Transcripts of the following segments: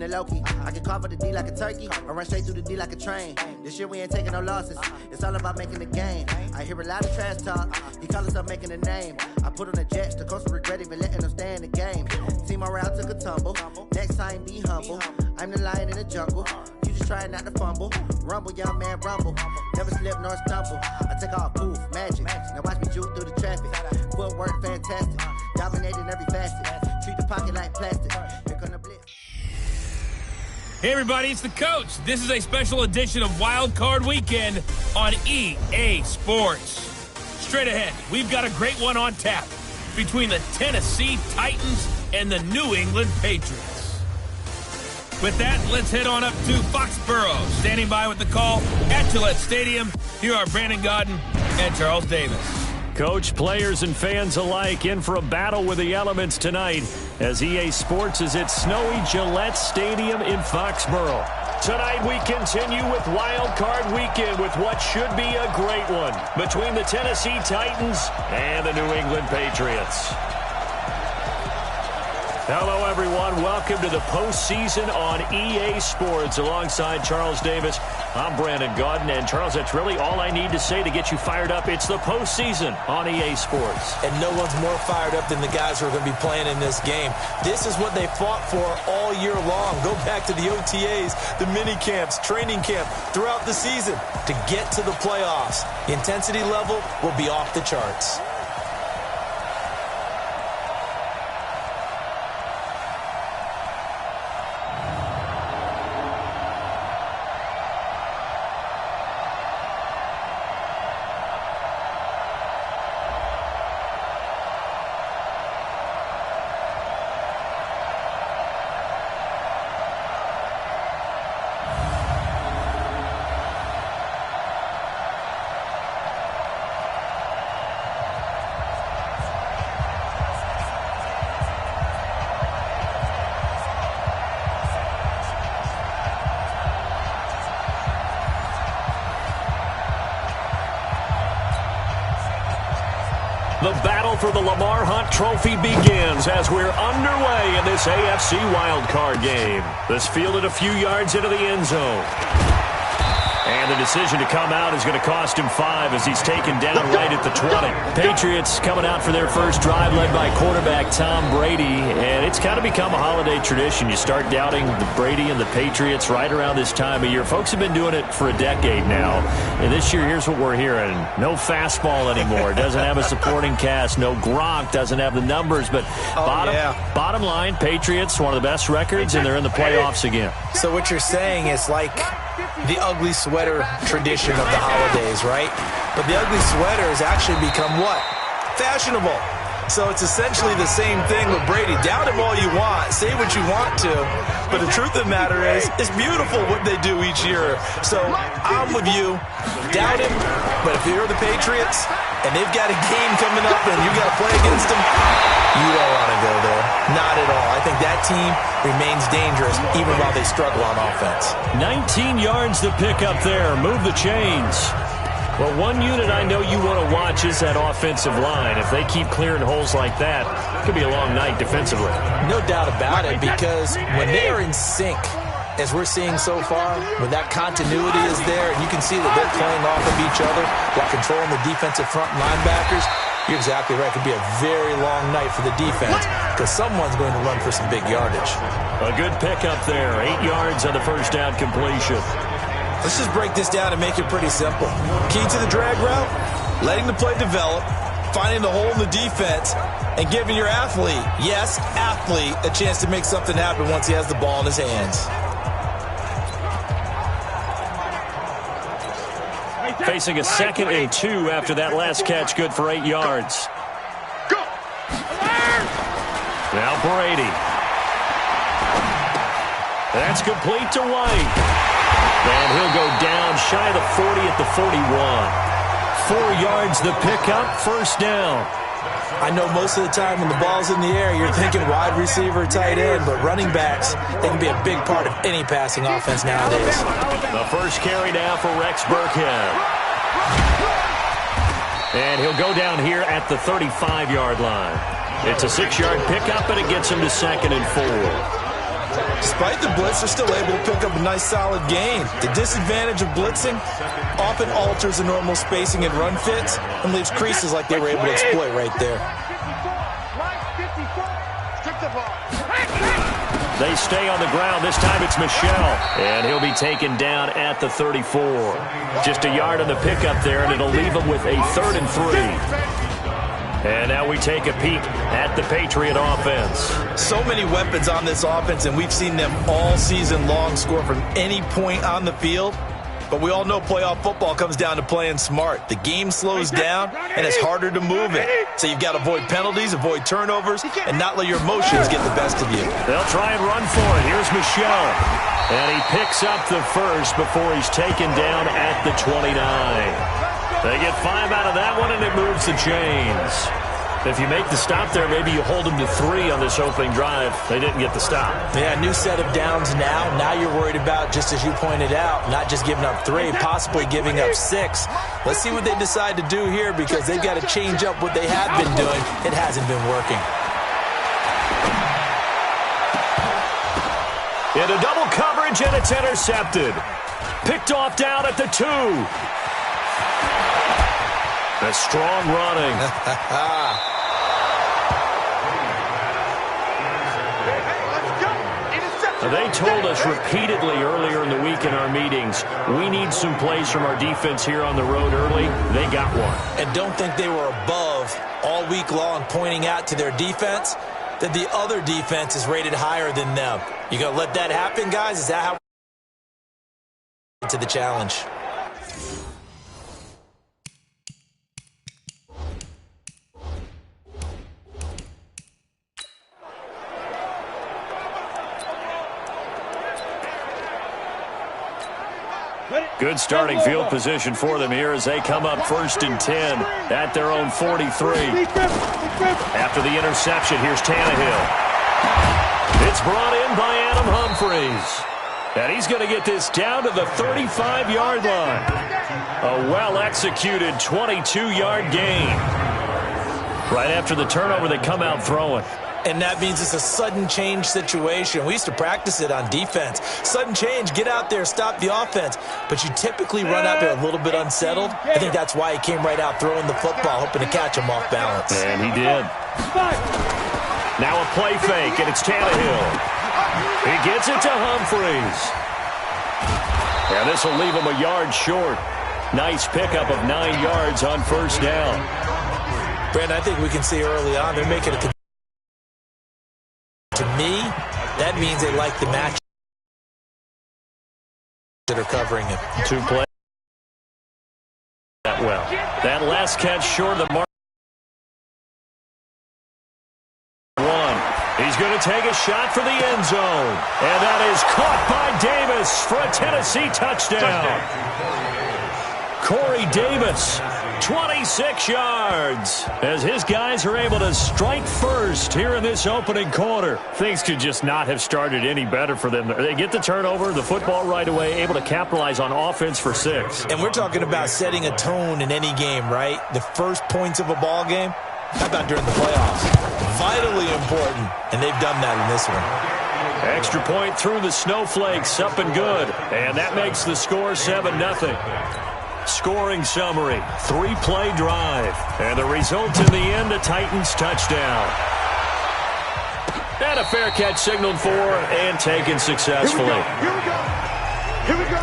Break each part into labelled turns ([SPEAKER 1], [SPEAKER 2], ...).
[SPEAKER 1] the Loki. I can carve up the D like a turkey, or run straight through the D like a train. This year we ain't taking no losses. It's all about making the game. I hear a lot of trash talk. He call himself making a name. I put on the Jets. The coach will regret even letting them stay in the game. Team morale took a tumble. Next time be humble. I'm the lion in the jungle. You just trying not to fumble. Rumble, young man, rumble. Never slip nor stumble. I take off, poof, magic. Now watch me juke through the traffic. Footwork fantastic. Dominating every facet. Treat the pocket like plastic. Here come the blitz.
[SPEAKER 2] Hey everybody, it's the coach. This is a special edition of Wildcard Weekend on EA Sports. Straight ahead, we've got a great one on tap between the Tennessee Titans and the New England Patriots. With that, let's head on up to Foxborough. Standing by with the call at Gillette Stadium, here are Brandon Gaudin and Charles Davis.
[SPEAKER 3] Coach, players, and fans alike in for a battle with the elements tonight as EA Sports is at snowy Gillette Stadium in Foxborough. Tonight we continue with Wild Card Weekend with what should be a great one between the Tennessee Titans and the New England Patriots. Hello, everyone. Welcome to the postseason on EA Sports. Alongside Charles Davis, I'm Brandon Gaudin. And, Charles, that's really all I need to say to get you fired up. It's the postseason on EA Sports.
[SPEAKER 4] And no one's more fired up than the guys who are going to be playing in this game. This is what they fought for all year long. Go back to the OTAs, the mini camps, training camp, throughout the season to get to the playoffs. The intensity level will be off the charts.
[SPEAKER 3] The battle for the Lamar Hunt Trophy begins as we're underway in this AFC wildcard game. This fielded a few yards into the end zone. And the decision to come out is going to cost him 5 as he's taken down right at the 20. Patriots coming out for their first drive led by quarterback Tom Brady. And it's kind of become a holiday tradition. You start doubting the Brady and the Patriots right around this time of year. Folks have been doing it for a decade now. And this year, here's what we're hearing. No fastball anymore. Doesn't have a supporting cast. No Gronk. Doesn't have the numbers. But bottom line, Patriots, one of the best records, and they're in the playoffs again.
[SPEAKER 4] So what you're saying is like the ugly sweater tradition of the holidays, right? But the ugly sweater has actually become what? Fashionable. So it's essentially the same thing with Brady. Doubt him all you want. Say what you want to. But the truth of the matter is, it's beautiful what they do each year. So I'm with you. Doubt him. But if you're the Patriots and they've got a game coming up and you got to play against them, you don't want to go there. Not at all. I think that team remains dangerous even while they struggle on offense.
[SPEAKER 3] 19 yards to pick up there. Move the chains. Well, one unit I know you want to watch is that offensive line. If they keep clearing holes like that, it could be a long night defensively.
[SPEAKER 4] No doubt about it, because when they are in sync, as we're seeing so far, when that continuity is there and you can see that they're playing off of each other while controlling the defensive front linebackers, you're exactly right. It could be a very long night for the defense because someone's going to run for some big yardage.
[SPEAKER 3] A good pickup there. 8 yards on the first down completion.
[SPEAKER 4] Let's just break this down and make it pretty simple. Key to the drag route, letting the play develop, finding the hole in the defense, and giving your athlete, yes, athlete, a chance to make something happen once he has the ball in his hands.
[SPEAKER 3] Facing a 2nd and 2 after that last catch, good for 8 yards. Now Brady. That's complete to White. And he'll go down shy of the 40 at the 41. 4 yards the pickup, first down.
[SPEAKER 4] I know most of the time when the ball's in the air, you're thinking wide receiver, tight end, but running backs, they can be a big part of any passing offense nowadays.
[SPEAKER 3] The first carry now for Rex Burkhead. And he'll go down here at the 35-yard line. It's a 6-yard pickup, and it gets him to 2nd and 4.
[SPEAKER 4] Despite the blitz, they're still able to pick up a nice, solid gain. The disadvantage of blitzing often alters the normal spacing and run fits and leaves creases like they were able to exploit right there.
[SPEAKER 3] They stay on the ground. This time it's Michel. And he'll be taken down at the 34. Just a yard on the pickup there, and it'll leave him with a 3rd and 3. And now we take a peek at the Patriot offense.
[SPEAKER 4] So many weapons on this offense, and we've seen them all season long score from any point on the field. But we all know playoff football comes down to playing smart. The game slows down, and it's harder to move it. So you've got to avoid penalties, avoid turnovers, and not let your emotions get the best of you.
[SPEAKER 3] They'll try and run for it. Here's Michel. And he picks up the first before he's taken down at the 29. They get 5 out of that one, and it moves the chains. If you make the stop there, maybe you hold them to 3 on this opening drive. They didn't get the stop.
[SPEAKER 4] Yeah, new set of downs now. Now you're worried about, just as you pointed out, not just giving up 3, possibly giving up 6. Let's see what they decide to do here, because they've got to change up what they have been doing. It hasn't been working.
[SPEAKER 3] Into double coverage, and it's intercepted. Picked off down at the 2. A strong running. They told us repeatedly earlier in the week in our meetings, we need some plays from our defense here on the road early. They got one.
[SPEAKER 4] And don't think they were above all week long pointing out to their defense that the other defense is rated higher than them. You going to let that happen, guys? Is that how to the challenge?
[SPEAKER 3] Good starting field position for them here as they come up 1st and 10 at their own 43. After the interception, here's Tannehill. It's brought in by Adam Humphries. And he's going to get this down to the 35-yard line. A well-executed 22-yard gain. Right after the turnover, they come out throwing.
[SPEAKER 4] And that means it's a sudden change situation. We used to practice it on defense. Sudden change, get out there, stop the offense. But you typically run out there a little bit unsettled. I think that's why he came right out throwing the football, hoping to catch him off balance.
[SPEAKER 3] And he did. Now a play fake, and it's Tannehill. He gets it to Humphries. And this will leave him a yard short. Nice pickup of 9 yards on 1st down.
[SPEAKER 4] Brandon, I think we can see early on they're making a... To me, that means they like the match that are covering him.
[SPEAKER 3] 2 plays. That well. That last catch short of the mark. 1. He's going to take a shot for the end zone. And that is caught by Davis for a Tennessee touchdown. Corey Davis, 26 yards, as his guys are able to strike first here in this opening quarter. Things could just not have started any better for them. They get the turnover, the football right away, able to capitalize on offense for 6.
[SPEAKER 4] And we're talking about setting a tone in any game, right? The first points of a ball game, how about during the playoffs? Vitally important, and they've done that in this one.
[SPEAKER 3] Extra point through the snowflakes, up and good. And that makes the score 7-0. Scoring summary, 3-play drive. And the result in the end, a Titans touchdown. And a fair catch signaled for and taken successfully.
[SPEAKER 5] Here we go.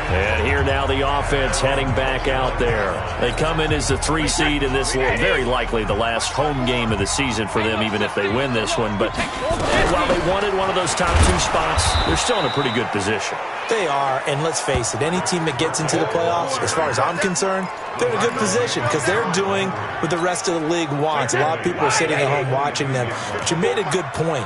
[SPEAKER 3] And here now the offense heading back out there. They come in as the 3 seed in this, very likely the last home game of the season for them, even if they win this one. But while they wanted one of those top 2 spots, they're still in a pretty good position.
[SPEAKER 4] They are, and let's face it, any team that gets into the playoffs, as far as I'm concerned, they're in a good position because they're doing what the rest of the league wants. A lot of people are sitting at home watching them. But you made a good point.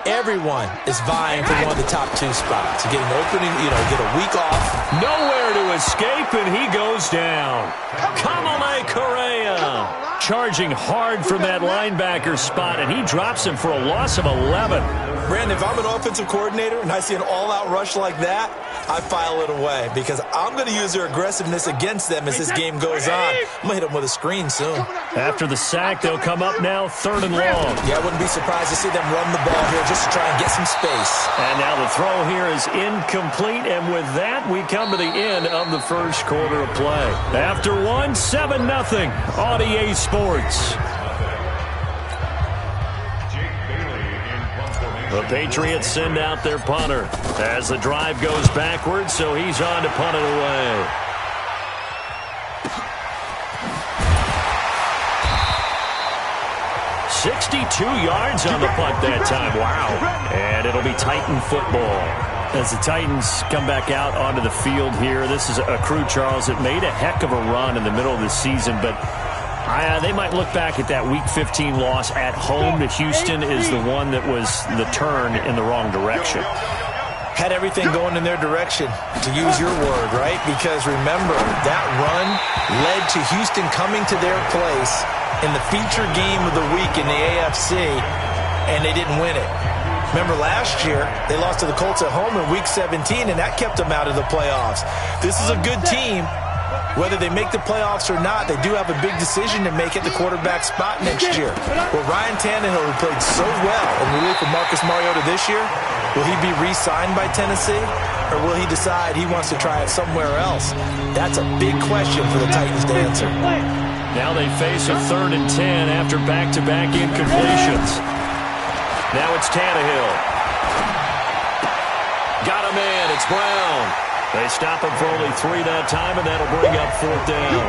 [SPEAKER 4] Everyone is vying for one of the top 2 spots. You get an opening, get a week off.
[SPEAKER 3] Nowhere to escape, and he goes down. Kamale Correa charging hard from that linebacker spot, and he drops him for a loss of 11.
[SPEAKER 4] Brandon, if I'm an offensive coordinator and I see an all-out rush like that, I file it away because I'm going to use their aggressiveness against them as this game goes on. I'm going to hit them with a screen soon.
[SPEAKER 3] After the sack, they'll come up now 3rd and long.
[SPEAKER 4] Yeah, I wouldn't be surprised to see them run the ball here just to try and get some space.
[SPEAKER 3] And now the throw here is incomplete, and with that, we come to the end of the first quarter of play. After one, 7-0 on EA Sports. The Patriots send out their punter as the drive goes backwards, so he's on to punt it away. .62 yards on the punt that time. Wow. And it'll be Titan football. As the Titans come back out onto the field here, this is a crew, Charles, that made a heck of a run in the middle of the season, but they might look back at that Week 15 loss at home to Houston as the one that was the turn in the wrong direction.
[SPEAKER 4] Had everything going in their direction, to use your word, right? Because remember, that run led to Houston coming to their place in the feature game of the week in the AFC, and they didn't win it. Remember last year, they lost to the Colts at home in Week 17, and that kept them out of the playoffs. This is a good team. Whether they make the playoffs or not, they do have a big decision to make at the quarterback spot next year. Well, Ryan Tannehill, who played so well in relief of Marcus Mariota this year, will he be re-signed by Tennessee? Or will he decide he wants to try it somewhere else? That's a big question for the Titans to answer.
[SPEAKER 3] Now they face a 3rd and 10 after back-to-back incompletions. Now it's Tannehill. Got him in. It's Brown. They stop him for only 3 that time, and that'll bring up 4th down.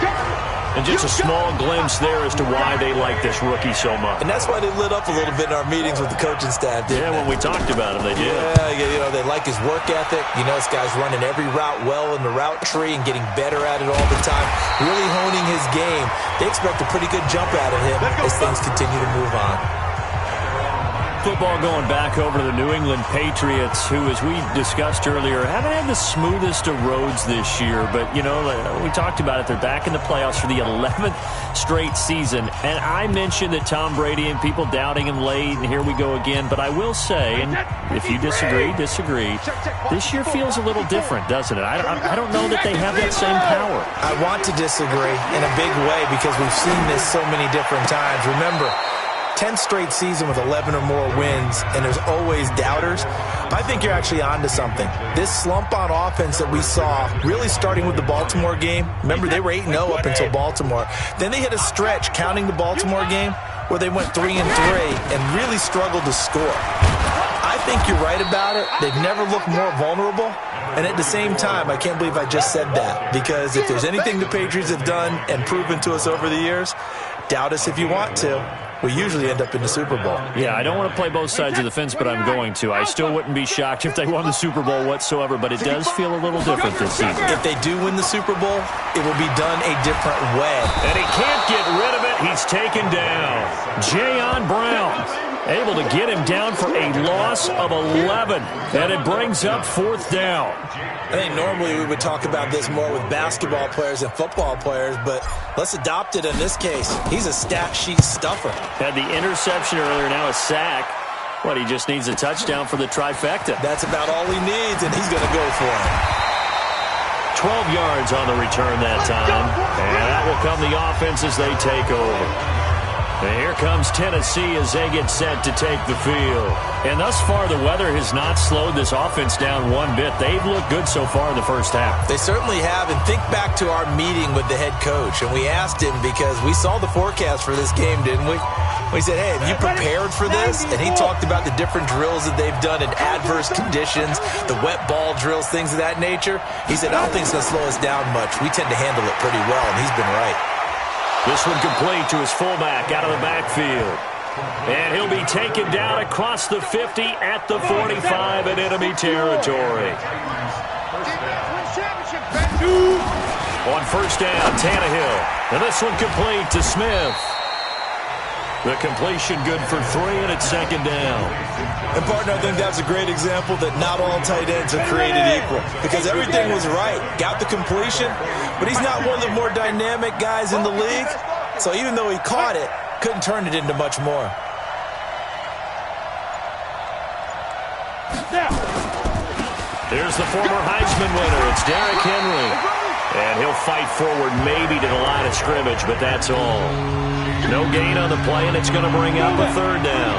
[SPEAKER 3] And just a small glimpse there as to why they like this rookie so much.
[SPEAKER 4] And that's why they lit up a little bit in our meetings with the coaching staff, didn't they?
[SPEAKER 3] When we talked about him, they did.
[SPEAKER 4] Yeah, they like his work ethic. This guy's running every route well in the route tree and getting better at it all the time, really honing his game. They expect a pretty good jump out of him as things continue to move on.
[SPEAKER 3] Football going back over to the New England Patriots, who, as we discussed earlier, haven't had the smoothest of roads this year. But, we talked about it. They're back in the playoffs for the 11th straight season. And I mentioned that Tom Brady and people doubting him late, and here we go again. But I will say, and if you disagree, this year feels a little different, doesn't it? I don't know that they have that same power.
[SPEAKER 4] I want to disagree in a big way because we've seen this so many different times. Remember, 10th straight season with 11 or more wins, and there's always doubters. I think you're actually onto something. This slump on offense that we saw, really starting with the Baltimore game. Remember, they were 8-0 up until Baltimore. Then they hit a stretch, counting the Baltimore game, where they went 3-3 and really struggled to score. I think you're right about it. They've never looked more vulnerable. And at the same time, I can't believe I just said that, because if there's anything the Patriots have done and proven to us over the years, doubt us if you want to. We usually end up in the Super Bowl.
[SPEAKER 3] Yeah, I don't want to play both sides of the fence, but I'm going to. I still wouldn't be shocked if they won the Super Bowl whatsoever, but it does feel a little different this season.
[SPEAKER 4] If they do win the Super Bowl, it will be done a different way.
[SPEAKER 3] And he can't get rid of it. He's taken down. Jayon Brown able to get him down for a loss of 11, and it brings up 4th down.
[SPEAKER 4] I think normally we would talk about this more with basketball players and football players, but let's adopt it in this case. He's a stat sheet stuffer.
[SPEAKER 3] Had the interception earlier, now a sack. What, he just needs a touchdown for the trifecta.
[SPEAKER 4] That's about all he needs, and he's going to go for it.
[SPEAKER 3] 12 yards on the return that time, and that will come the offense as they take over. And here comes Tennessee as they get set to take the field. And thus far, the weather has not slowed this offense down one bit. They've looked good so far in the first half.
[SPEAKER 4] They certainly have. And think back to our meeting with the head coach. And we asked him, because we saw the forecast for this game, didn't we? We said, hey, have you prepared for this? And he talked about the different drills that they've done in adverse conditions, the wet ball drills, things of that nature. He said, I don't think it's going to slow us down much. We tend to handle it pretty well, and he's been right.
[SPEAKER 3] This one complete to his fullback out of the backfield. And he'll be taken down across the 50 at the 45 in enemy territory. On 1st down, Tannehill. And this one complete to Smith. The completion good for 3, and it's 2nd down.
[SPEAKER 4] And, partner, I think that's a great example that not all tight ends are created equal, because everything was right. Got the completion, but he's not one of the more dynamic guys in the league. So even though he caught it, couldn't turn it into much more.
[SPEAKER 3] There's the former Heisman winner. It's Derrick Henry. And he'll fight forward maybe to the line of scrimmage, but that's all. No gain on the play, and it's going to bring up a 3rd down.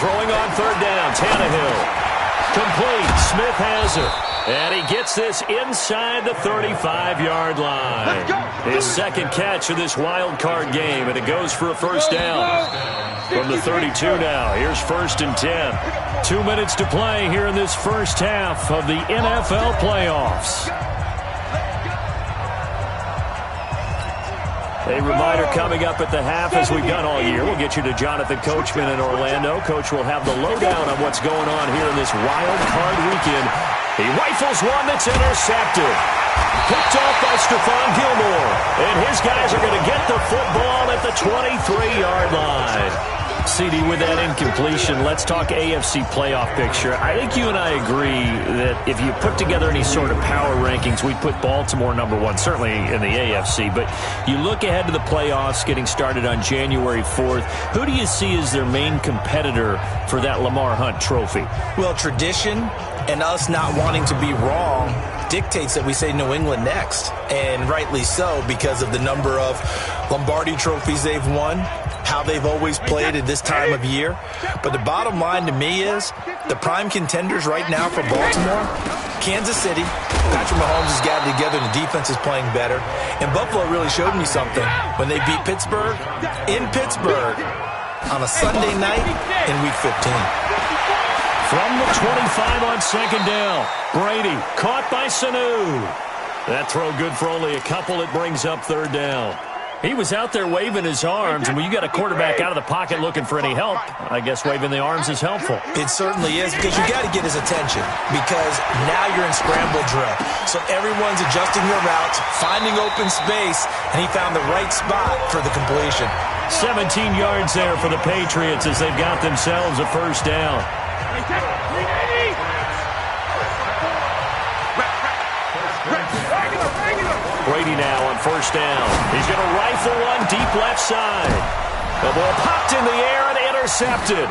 [SPEAKER 3] throwing on third down. Tannehill. Complete. Smith has it. And he gets this inside the 35-yard line. His second catch of this wild card game, and it goes for a first down. From the 32 now, here's 1st and 10. 2 minutes to play here in this first half of the NFL playoffs. A reminder coming up at the half, as we've done all year. We'll get you to Jonathan Coachman in Orlando. Coach will have the lowdown on what's going on here in this wild card weekend. He rifles one that's intercepted. Picked off by Stephon Gilmore. And his guys are going to get the football at the 23-yard line. CD, with that incompletion, let's talk AFC playoff picture. I think you and I agree that if you put together any sort of power rankings, we'd put Baltimore #1, certainly in the AFC. But you look ahead to the playoffs getting started on January 4th. Who do you see as their main competitor for that Lamar Hunt trophy?
[SPEAKER 4] Well, tradition and us not wanting to be wrong dictates that we say New England next. And rightly so, because of the number of Lombardi trophies they've won, how they've always played at this time of year. But the bottom line to me is the prime contenders right now for Baltimore, Kansas City. Patrick Mahomes has gathered together and the defense is playing better. And Buffalo really showed me something when they beat Pittsburgh in Pittsburgh on a Sunday night in Week 15.
[SPEAKER 3] From the 25 on second down, Brady caught by Sanu. That throw good for only a couple. It brings up third down. He was out there waving his arms, and when you got a quarterback out of the pocket looking for any help, I guess waving the arms is helpful.
[SPEAKER 4] It certainly is, because you got to get his attention, because now you're in scramble drill. So everyone's adjusting their routes, finding open space, and he found the right spot for the completion.
[SPEAKER 3] 17 yards there for the Patriots as they've got themselves a first down. Brady now on first down. He's going to rifle one deep left side. The ball popped in the air and intercepted.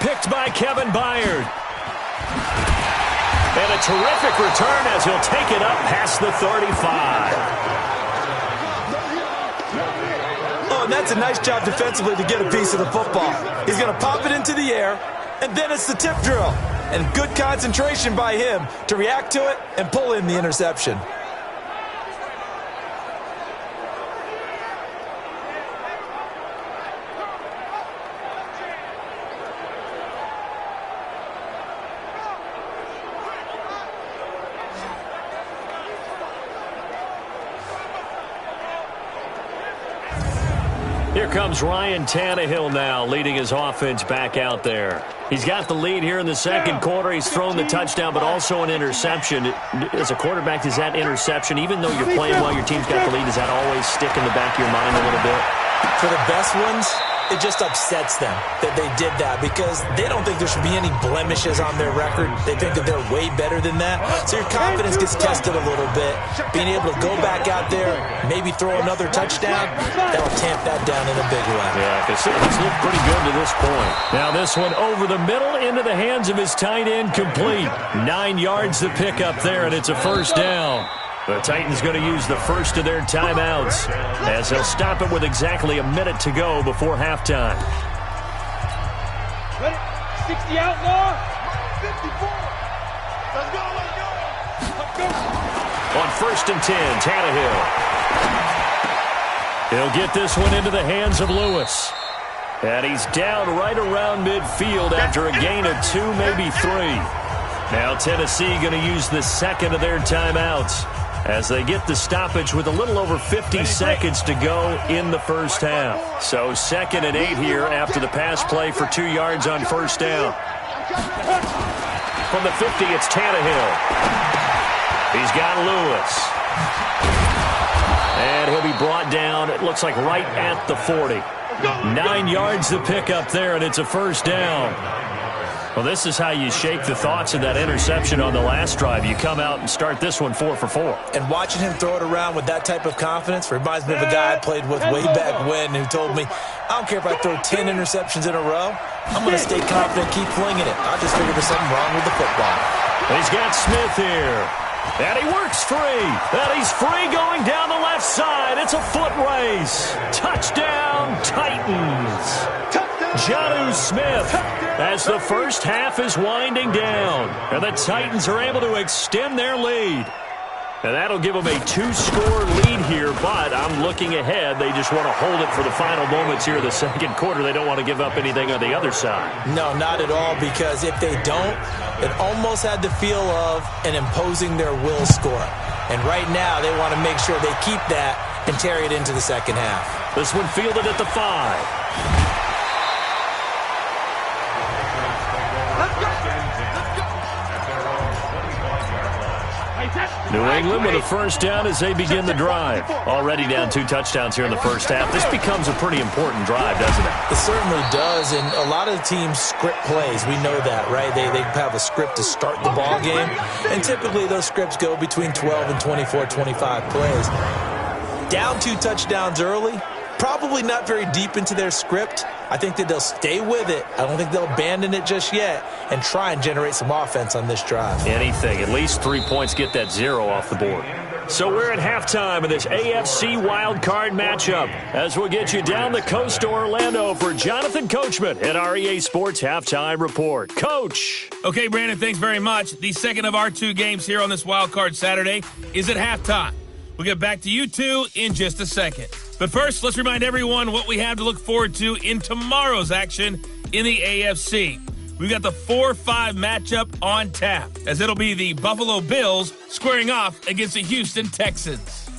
[SPEAKER 3] Picked by Kevin Byard. And a terrific return as he'll take it up past the 35.
[SPEAKER 4] Oh, and that's a nice job defensively to get a piece of the football. He's going to pop it into the air, and then it's the tip drill. And good concentration by him to react to it and pull in the interception.
[SPEAKER 3] Here comes Ryan Tannehill now, leading his offense back out there. He's got the lead here in the second quarter. He's thrown the touchdown, but also an interception. As a quarterback, does that interception, even though you're playing well, your team's got the lead, does that always stick in the back of your mind a little bit?
[SPEAKER 4] For the best ones, it just upsets them that they did that, because they don't think there should be any blemishes on their record. They think that they're way better than that. So your confidence gets tested a little bit. Being able to go back out there, maybe throw another touchdown, that'll tamp that down in a big way.
[SPEAKER 3] Yeah, because it's looked pretty good to this point. Now this one over the middle into the hands of his tight end, complete. 9 yards to pick up there, and it's a first down. The Titans going to use the first of their timeouts as they'll stop it with exactly a minute to go before halftime.
[SPEAKER 5] Ready? 60 out, Law. 54. Let's go, let's go. Let's go.
[SPEAKER 3] On 1st and 10, Tannehill. He'll get this one into the hands of Lewis. And he's down right around midfield after a gain of 2, maybe 3. Now Tennessee going to use the second of their timeouts as they get the stoppage with a little over 50 seconds to go in the first half. So 2nd and 8 here after the pass play for 2 yards on first down. From the 50, it's Tannehill. He's got Lewis. And he'll be brought down, it looks like right at the 40. 9 yards to pick up there, and it's a first down. Well, this is how you shake the thoughts of that interception on the last drive. You come out and start this one 4 for 4.
[SPEAKER 4] And watching him throw it around with that type of confidence reminds me of a guy I played with way back when who told me, I don't care if I throw 10 interceptions in a row, I'm going to stay confident, keep flinging it. I just figured there's something wrong with the football.
[SPEAKER 3] He's got Smith here. And he works free. And he's free going down the left side. It's a foot race. Touchdown, Titans. Jonnu Smith as the first half is winding down. And the Titans are able to extend their lead. And that'll give them a 2-score lead here, but I'm looking ahead. They just want to hold it for the final moments here of the second quarter. They don't want to give up anything on the other side.
[SPEAKER 4] No, not at all, because if they don't, it almost had the feel of an imposing their will score. And right now, they want to make sure they keep that and carry it into the second half.
[SPEAKER 3] This one fielded at the 5. New England with a first down as they begin the drive. Already down 2 touchdowns here in the first half. This becomes a pretty important drive, doesn't it?
[SPEAKER 4] It certainly does, and a lot of teams script plays. We know that, right? They have a script to start the ball game, and typically those scripts go between 12 and 24, 25 plays. Down 2 touchdowns early, probably not very deep into their script. I think that they'll stay with it. I don't think they'll abandon it just yet and try and generate some offense on this drive.
[SPEAKER 3] Anything. At least 3 points, get that 0 off the board. So we're at halftime of this AFC Wildcard matchup as we'll get you down the coast to Orlando for Jonathan Coachman at our EA Sports Halftime Report. Coach.
[SPEAKER 2] Okay, Brandon, thanks very much. The second of our 2 games here on this Wildcard Saturday is at halftime. We'll get back to you two in just a second. But first, let's remind everyone what we have to look forward to in tomorrow's action in the AFC. We've got the 4-5 matchup on tap, as it'll be the Buffalo Bills squaring off against the Houston Texans.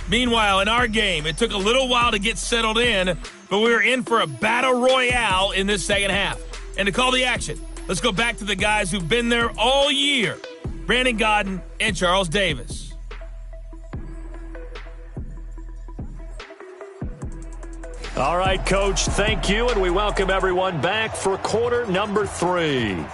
[SPEAKER 2] Meanwhile, in our game, it took a little while to get settled in, but we were in for a battle royale in this second half. And to call the action, let's go back to the guys who've been there all year, Brandon Godden and Charles Davis.
[SPEAKER 3] All right, Coach, thank you, and we welcome everyone back for quarter number 3.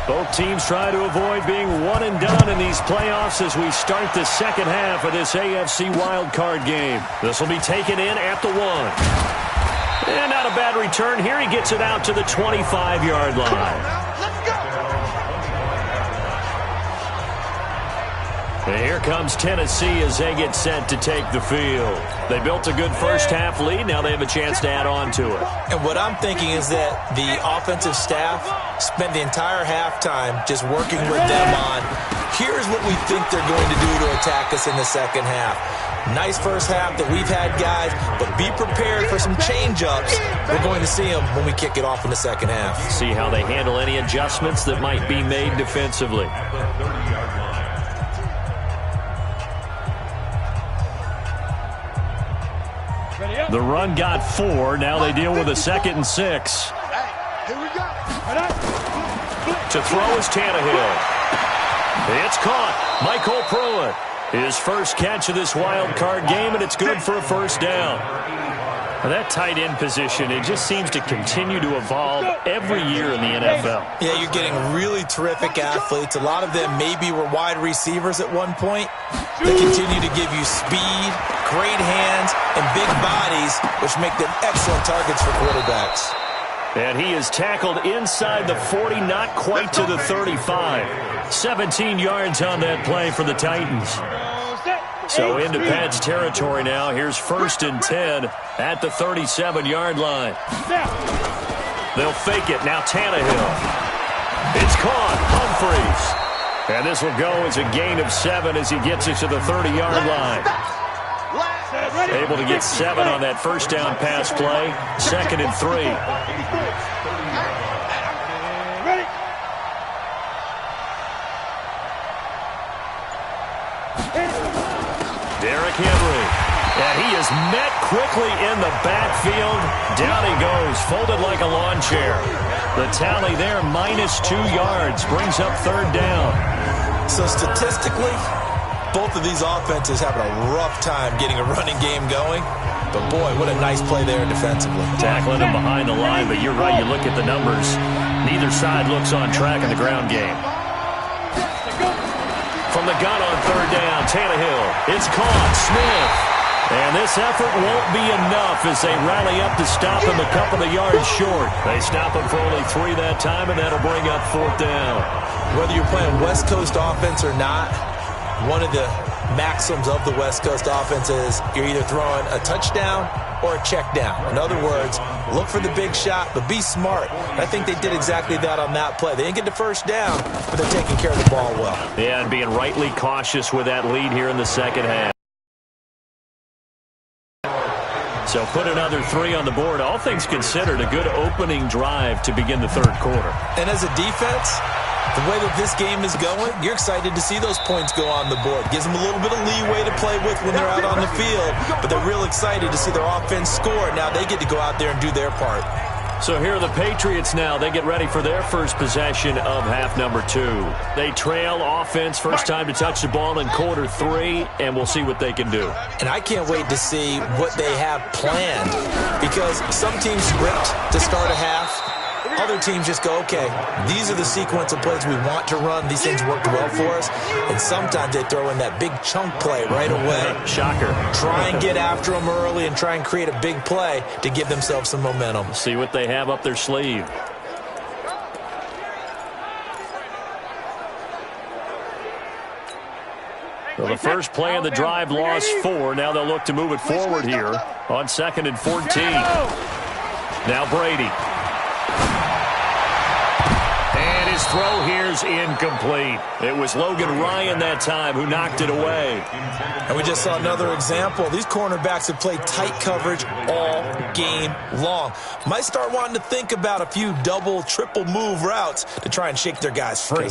[SPEAKER 3] Both teams try to avoid being one and done in these playoffs as we start the second half of this AFC wildcard game. This will be taken in at the 1. And not a bad return here. He gets it out to the 25-yard line. And here comes Tennessee as they get set to take the field. They built a good first half lead. Now they have a chance to add on to it.
[SPEAKER 4] And what I'm thinking is that the offensive staff spent the entire halftime just working with them on, here's what we think they're going to do to attack us in the second half. Nice first half that we've had, guys, but be prepared for some change-ups. We're going to see them when we kick it off in the second half.
[SPEAKER 3] See how they handle any adjustments that might be made defensively. The run got 4. Now they deal with a 2nd and 6. To throw is Tannehill. It's caught. Michael Pruitt. His first catch of this wild card game, and it's good for a first down. Now that tight end position, it just seems to continue to evolve every year in the NFL.
[SPEAKER 4] Yeah, you're getting really terrific athletes. A lot of them maybe were wide receivers at one point. They continue to give you speed, great hands, and big bodies, which make them excellent targets for quarterbacks.
[SPEAKER 3] And he is tackled inside the 40, not quite to the 35. 17 yards on that play for the Titans. So into Pat's territory now. Here's 1st and 10 at the 37-yard line. They'll fake it. Now Tannehill. It's caught. Humphreys. And this will go as a gain of 7 as he gets it to the 30-yard line. Able to get 7 on that first down pass play. 2nd and 3. Derrick Henry. And he is met quickly in the backfield. Down he goes, folded like a lawn chair. The tally there, -2 yards, brings up third down.
[SPEAKER 4] So statistically, both of these offenses having a rough time getting a running game going. But, boy, what a nice play there defensively.
[SPEAKER 3] Tackling him behind the line, but you're right, you look at the numbers. Neither side looks on track in the ground game. From the gun on third down, Tannehill. It's caught. Smith. And this effort won't be enough as they rally up to stop him a couple of yards short. They stop him for only 3 that time, and that'll bring up fourth down.
[SPEAKER 4] Whether you're playing West Coast offense or not, one of the maxims of the West Coast offense is you're either throwing a touchdown or a check down. In other words, look for the big shot, but be smart. I think they did exactly that on that play. They didn't get the first down, but they're taking care of the ball well.
[SPEAKER 3] Yeah, and being rightly cautious with that lead here in the second half. So put another 3 on the board. All things considered, a good opening drive to begin the third quarter.
[SPEAKER 4] And as a defense, the way that this game is going, you're excited to see those points go on the board. Gives them a little bit of leeway to play with when they're out on the field, but they're real excited to see their offense score. Now they get to go out there and do their part.
[SPEAKER 3] So here are the Patriots now. They get ready for their first possession of half number 2. They trail offense, first time to touch the ball in quarter 3, and we'll see what they can do.
[SPEAKER 4] And I can't wait to see what they have planned, because some teams script to start a half. Other teams just go, okay, these are the sequence of plays we want to run. These things worked well for us. And sometimes they throw in that big chunk play right away.
[SPEAKER 3] Shocker.
[SPEAKER 4] Try and get after them early and try and create a big play to give themselves some momentum.
[SPEAKER 3] See what they have up their sleeve. Well, the first play of the drive lost 4. Now they'll look to move it forward here on 2nd and 14. Now Brady. And his throw here's incomplete. It was Logan Ryan that time who knocked it away.
[SPEAKER 4] And we just saw another example. These cornerbacks have played tight coverage all game long. Might start wanting to think about a few double, triple move routes to try and shake their guys free.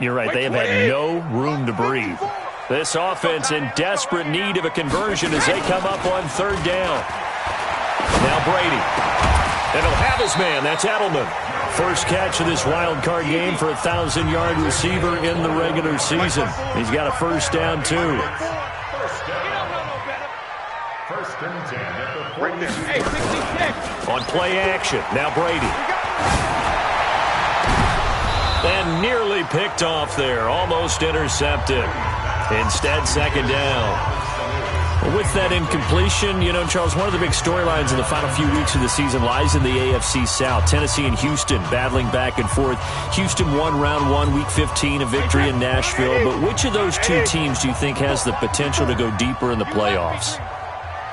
[SPEAKER 3] You're right, they have had no room to breathe. This offense in desperate need of a conversion as they come up on third down. Now Brady. And he'll have his man. That's Edelman. First catch of this wild card game for a 1,000-yard receiver in the regular season. He's got a first down, too. On play action. Now Brady. And nearly picked off there. Almost intercepted. Instead, second down. With that incompletion, Charles, one of the big storylines in the final few weeks of the season lies in the AFC South. Tennessee and Houston battling back and forth. Houston won round 1, week 15, a victory in Nashville. But which of those two teams do you think has the potential to go deeper in the playoffs?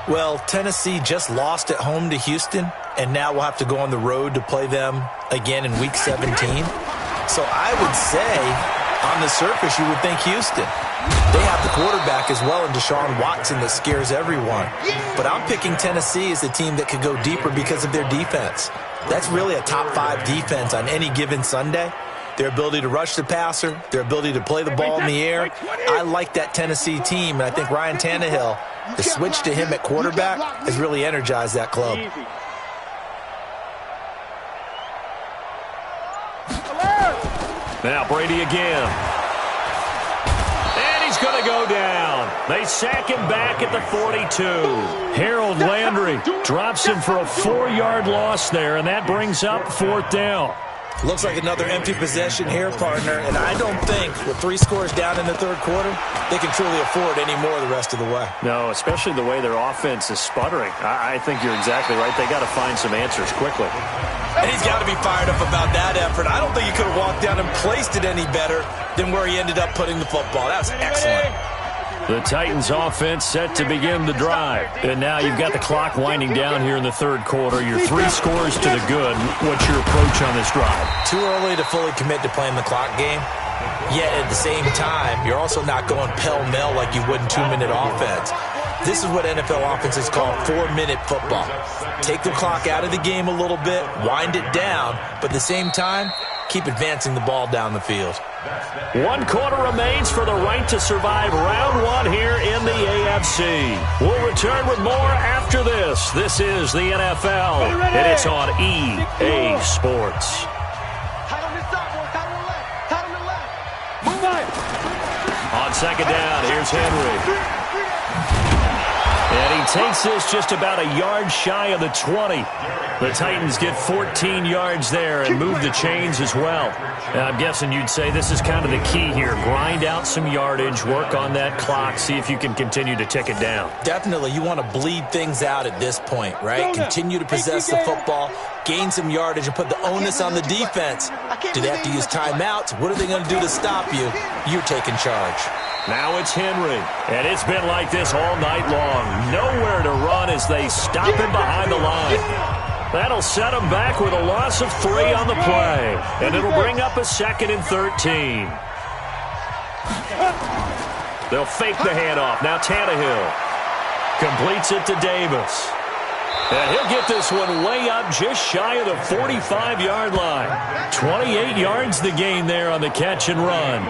[SPEAKER 4] Well, Tennessee just lost at home to Houston, and now we'll have to go on the road to play them again in week 17. So I would say, on the surface, you would think Houston. They have the quarterback as well in Deshaun Watson that scares everyone. But I'm picking Tennessee as the team that could go deeper because of their defense. That's really a top 5 defense on any given Sunday. Their ability to rush the passer, their ability to play the ball in the air. I like that Tennessee team, and I think Ryan Tannehill, the switch to him at quarterback, has really energized that club.
[SPEAKER 3] Now Brady again. He's going to go down. They sack him back at the 42. Harold Landry drops him for a 4-yard loss there, and that brings up fourth down.
[SPEAKER 4] Looks like another empty possession here, partner, and I don't think with 3 scores down in the third quarter, they can truly afford any more the rest of the way.
[SPEAKER 3] No, especially the way their offense is sputtering. I think you're exactly right. They got to find some answers quickly.
[SPEAKER 4] And he's got to be fired up about that effort. I don't think he could have walked down and placed it any better than where he ended up putting the football. That was excellent.
[SPEAKER 3] The Titans offense set to begin the drive. And now you've got the clock winding down here in the third quarter. Your 3 scores to the good. What's your approach on this drive?
[SPEAKER 4] Too early to fully commit to playing the clock game. Yet at the same time, you're also not going pell-mell like you would in 2-minute offense. This is what NFL offenses call 4-minute football. Take the clock out of the game a little bit, wind it down, but at the same time, keep advancing the ball down the field.
[SPEAKER 3] 1 quarter remains for the right to survive round 1 here in the AFC. We'll return with more after this. This is the NFL, and it's on EA Sports. On second down, here's Henry. And he takes this just about a yard shy of the 20. The Titans get 14 yards there and move the chains as well. And I'm guessing you'd say this is kind of the key here. Grind out some yardage, work on that clock, see if you can continue to tick it down.
[SPEAKER 4] Definitely. You want to bleed things out at this point, right? Continue to possess the football, gain some yardage, and put the onus on the defense. Do they have to use timeouts? What are they going to do to stop you? You're taking charge.
[SPEAKER 3] Now it's Henry, and it's been like this all night long. Nowhere to run as they stop him behind the line. That'll set him back with a loss of 3 on the play, and it'll bring up a 2nd and 13. They'll fake the handoff. Now Tannehill completes it to Davis. And he'll get this one way up just shy of the 45-yard line. 28 yards the gain there on the catch and run.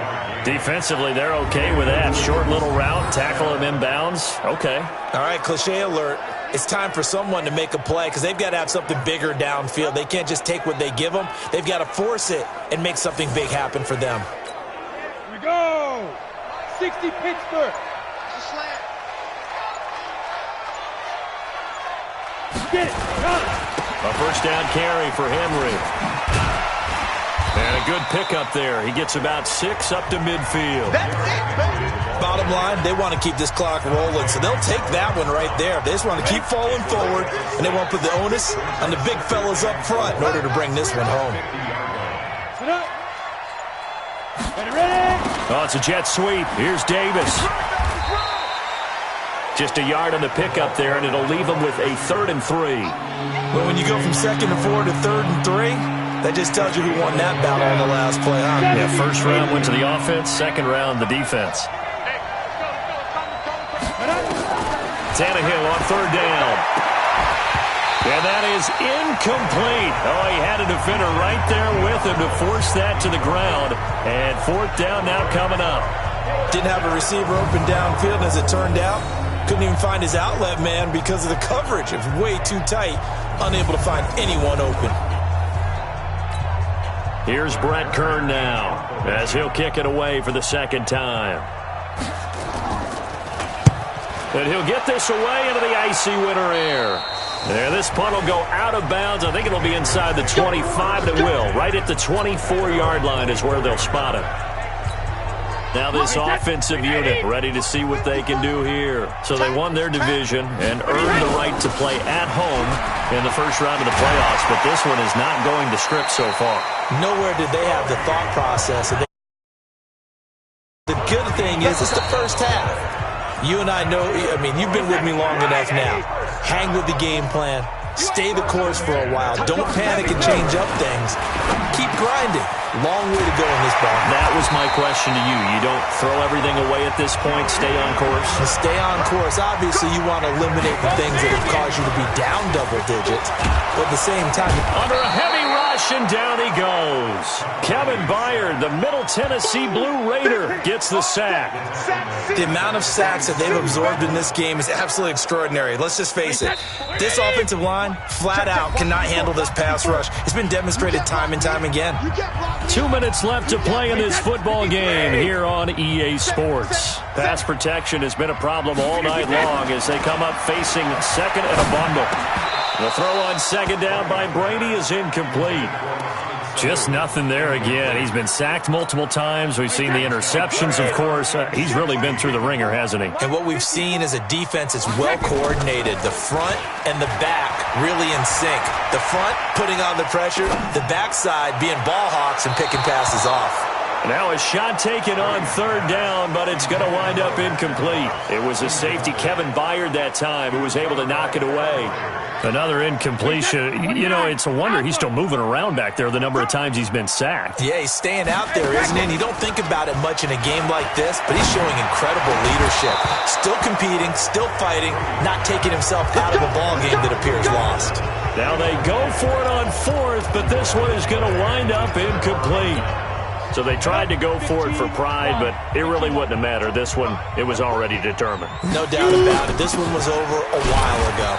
[SPEAKER 3] Defensively, they're okay with that. Short little route, tackle him inbounds. Okay.
[SPEAKER 4] All right, cliche alert. It's time for someone to make a play because they've got to have something bigger downfield. They can't just take what they give them. They've got to force it and make something big happen for them.
[SPEAKER 5] Here we go. 60 Pittsburgh. Get it.
[SPEAKER 3] A first down carry for Henry. And a good pickup there. He gets about 6 up to midfield.
[SPEAKER 4] Bottom line, they want to keep this clock rolling, so they'll take that one right there. They just want to keep falling forward, and they want to put the onus on the big fellas up front in order to bring this one home.
[SPEAKER 3] Oh, it's a jet sweep. Here's Davis. Just a yard on the pickup there, and it'll leave them with a 3rd and 3.
[SPEAKER 4] But when you go from 2nd and 4 to 3rd and 3, that just tells you who won that battle on the last play, huh?
[SPEAKER 3] Yeah, first round went to the offense, second round the defense. Tannehill on 3rd down. And that is incomplete. Oh, he had a defender right there with him to force that to the ground. And 4th down now coming up.
[SPEAKER 4] Didn't have a receiver open downfield, as it turned out. Couldn't even find his outlet man because of the coverage. It was way too tight. Unable to find anyone open.
[SPEAKER 3] Here's Brett Kern now as he'll kick it away for the 2nd time. And he'll get this away into the icy winter air. There, this punt will go out of bounds. I think it'll be inside the 25, and it will. Right at the 24-yard line is where they'll spot it. Now this offensive unit ready to see what they can do here. So they won their division and earned the right to play at home in the first round of the playoffs, but this one is not going to script so far.
[SPEAKER 4] Nowhere did they have the thought process. The good thing is it's the first half. You and I know, I mean, you've been with me long enough now. Hang with the game plan. Stay the course for a while. Don't panic and change up things. Keep grinding. Long way to go in this ball.
[SPEAKER 3] That was my question to you. You don't throw everything away at this point. Stay on course.
[SPEAKER 4] Stay on course. Obviously, you want to eliminate the things that have caused you to be down double digits. But at the same time,
[SPEAKER 3] under a heavy rush, and down he goes. Kevin Byard, the Middle Tennessee Blue Raider, gets the sack.
[SPEAKER 4] The amount of sacks that they've absorbed in this game is absolutely extraordinary. Let's just face it. This offensive line, flat out, cannot handle this pass rush. It's been demonstrated time and time again.
[SPEAKER 3] 2 minutes left to play in this football game here on EA Sports. Pass protection has been a problem all night long as they come up facing 2nd and a bundle. The throw on 2nd down by Brady is incomplete. Just nothing there again. He's been sacked multiple times. We've seen the interceptions, of course. He's really been through the ringer, hasn't he?
[SPEAKER 4] And what we've seen is a defense that's well coordinated. The front and the back really in sync. The front putting on the pressure, the backside being ball hawks and picking passes off.
[SPEAKER 3] Now a shot taken on 3rd down, but it's going to wind up incomplete. It was a safety, Kevin Byard, that time, who was able to knock it away. Another incompletion. You know, it's a wonder he's still moving around back there the number of times he's been sacked.
[SPEAKER 4] Yeah, he's staying out there, isn't he? And you don't think about it much in a game like this, but he's showing incredible leadership. Still competing, still fighting, not taking himself out of a ball game that appears lost.
[SPEAKER 3] Now they go for it on fourth, but this one is going to wind up incomplete. So they tried to go for it for pride, but it really wouldn't have mattered. This one, it was already determined.
[SPEAKER 4] No doubt about it. This one was over a while ago.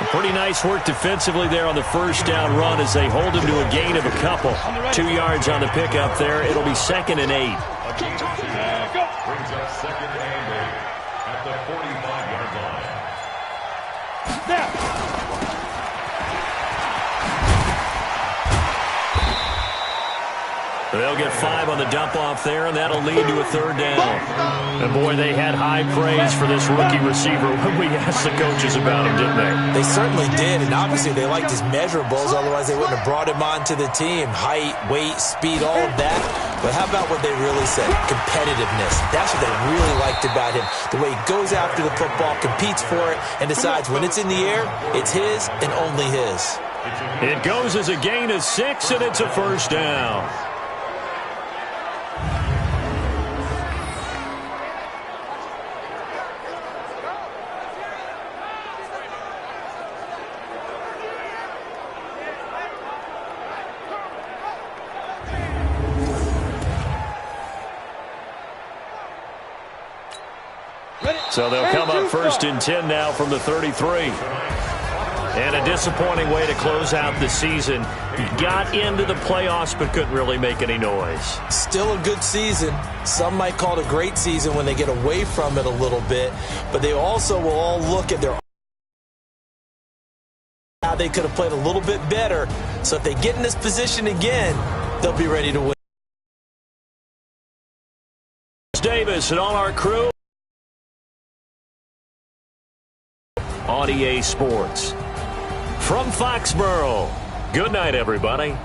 [SPEAKER 3] Pretty nice work defensively there on the first down run as they hold him to a gain of a couple. 2 yards on the pickup there. It'll be 2nd and 8.
[SPEAKER 6] Brings up 2nd and 8 at the 45-yard line.
[SPEAKER 5] Now.
[SPEAKER 3] They'll get 5 on the dump-off there, and that'll lead to a 3rd down. And, boy, they had high praise for this rookie receiver when we asked the coaches about him, didn't they?
[SPEAKER 4] They certainly did, and obviously they liked his measurables. Otherwise, they wouldn't have brought him onto the team. Height, weight, speed, all of that. But how about what they really said? Competitiveness. That's what they really liked about him. The way he goes after the football, competes for it, and decides when it's in the air, it's his and only his.
[SPEAKER 3] It goes as a gain of 6, and it's a 1st down. So they'll come up 1st and 10 now from the 33. And a disappointing way to close out the season. He got into the playoffs but couldn't really make any noise.
[SPEAKER 4] Still a good season. Some might call it a great season when they get away from it a little bit. But they also will all look at their how they could have played a little bit better. So if they get in this position again, they'll be ready to win.
[SPEAKER 3] Davis and all our crew on EA Sports. From Foxborough, good night, everybody.